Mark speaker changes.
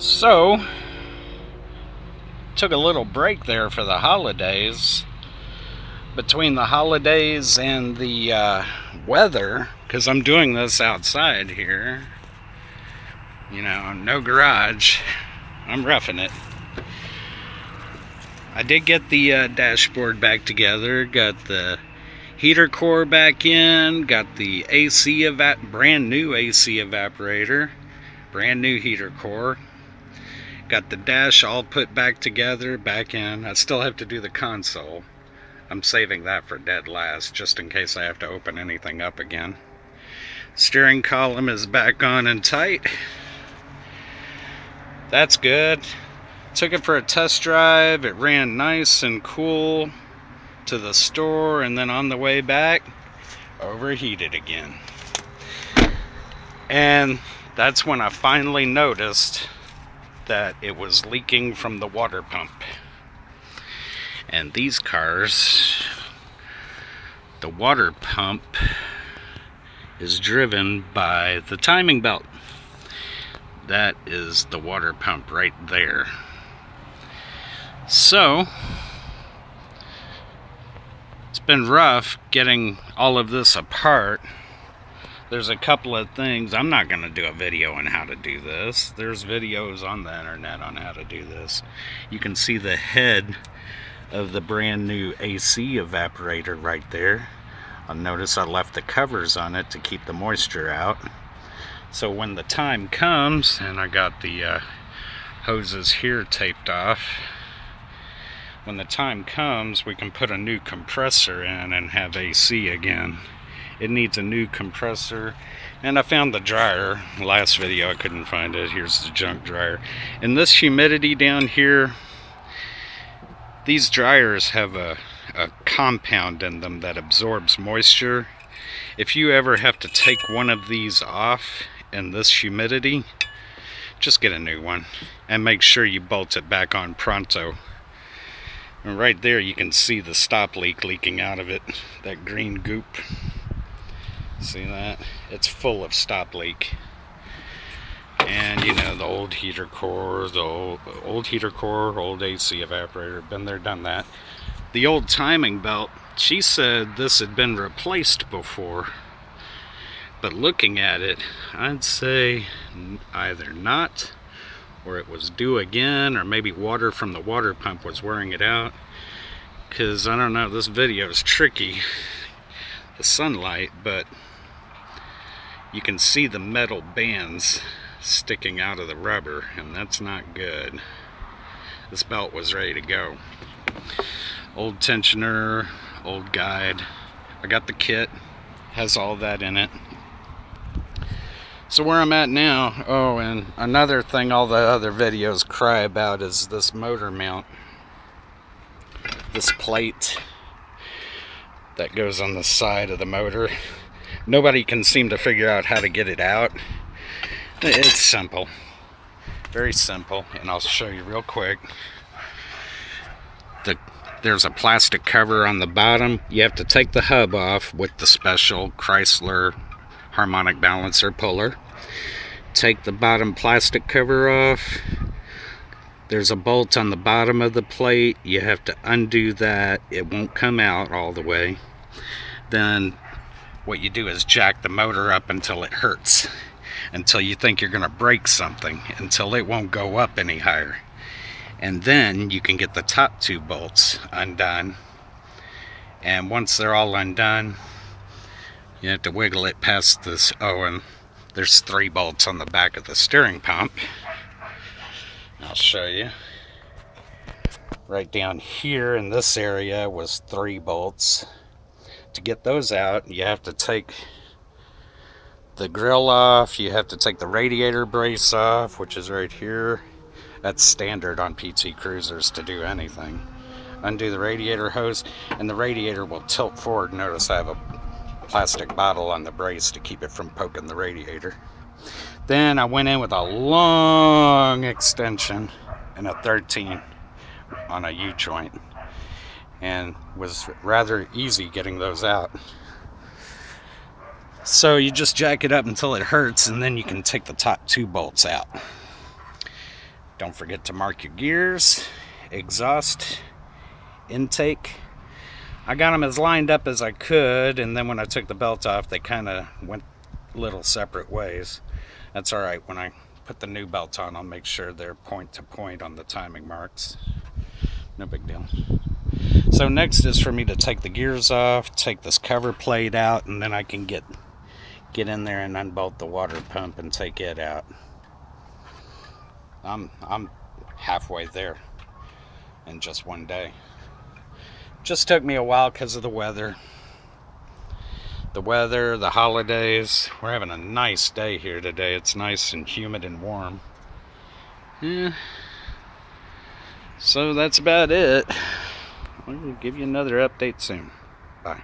Speaker 1: So, took a little break there for the holidays. Between the holidays and the weather, because I'm doing this outside here. You know, no garage. I'm roughing it. I did get the dashboard back together. Got the heater core back in. Got the AC brand new AC evaporator. Brand new heater core. Got the dash all put back together, back in. I still have to do the console. I'm saving that for dead last, just in case I have to open anything up again. Steering column is back on and tight. That's good. Took it for a test drive. It ran nice and cool to the store, and then on the way back, overheated again. And that's when I finally noticed that it was leaking from the water pump. And these cars, the water pump is driven by the timing belt. That is the water pump right there. So, it's been rough getting all of this apart. There's a couple of things. I'm not going to do a video on how to do this. There's videos on the internet on how to do this. You can see the head of the brand new AC evaporator right there. I'll notice I left the covers on it to keep the moisture out. So when the time comes, and I got the hoses here taped off, when the time comes, we can put a new compressor in and have AC again. It needs a new compressor, and I found the dryer. Last video I couldn't find it. Here's the junk dryer. And this humidity down here, these dryers have a compound in them that absorbs moisture. If you ever have to take one of these off in this humidity, just get a new one and make sure you bolt it back on pronto. And right there you can see the stop leak leaking out of it, that green goop. See that? It's full of stop leak. And you know, the old heater core, old AC evaporator, been there, done that. The old timing belt, she said this had been replaced before. But looking at it, I'd say either not, or it was due again, or maybe water from the water pump was wearing it out. Because, I don't know, this video is tricky, the sunlight, but you can see the metal bands sticking out of the rubber, and that's not good. This belt was ready to go. Old tensioner, old guide. I got the kit, has all that in it. So where I'm at now, oh, and another thing all the other videos cry about is this motor mount. This plate that goes on the side of the motor. Nobody can seem to figure out how to get it out. It's simple. Very simple, and I'll show you real quick. There's a plastic cover on the bottom. You have to take the hub off with the special Chrysler harmonic balancer puller. Take the bottom plastic cover off. There's a bolt on the bottom of the plate. You have to undo that. It won't come out all the way. Then what you do is jack the motor up until it hurts, until you think you're going to break something, until it won't go up any higher. And then you can get the top two bolts undone. And once they're all undone, you have to wiggle it past this. Oh, and there's 3 bolts on the back of the steering pump. I'll show you. Right down here in this area was 3 bolts. To get those out, you have to take the grill off. You have to take the radiator brace off, which is right here. That's standard on PT Cruisers to do anything. Undo the radiator hose, and the radiator will tilt forward. Notice I have a plastic bottle on the brace to keep it from poking the radiator. Then I went in with a long extension and a 13 on a U-joint, and was rather easy getting those out. So you just jack it up until it hurts, and then you can take the top 2 bolts out. Don't forget to mark your gears, exhaust, intake. I got them as lined up as I could, and then when I took the belt off, they kind of went little separate ways. That's alright. When I put the new belt on, I'll make sure they're point to point on the timing marks. No big deal. So next is for me to take the gears off, take this cover plate out, and then I can get in there and unbolt the water pump and take it out. I'm halfway there in just one day. Just took me a while because of the weather. The holidays. We're having a nice day here today. It's nice and humid and warm. Yeah. So that's about it. I'll give you another update soon. Bye.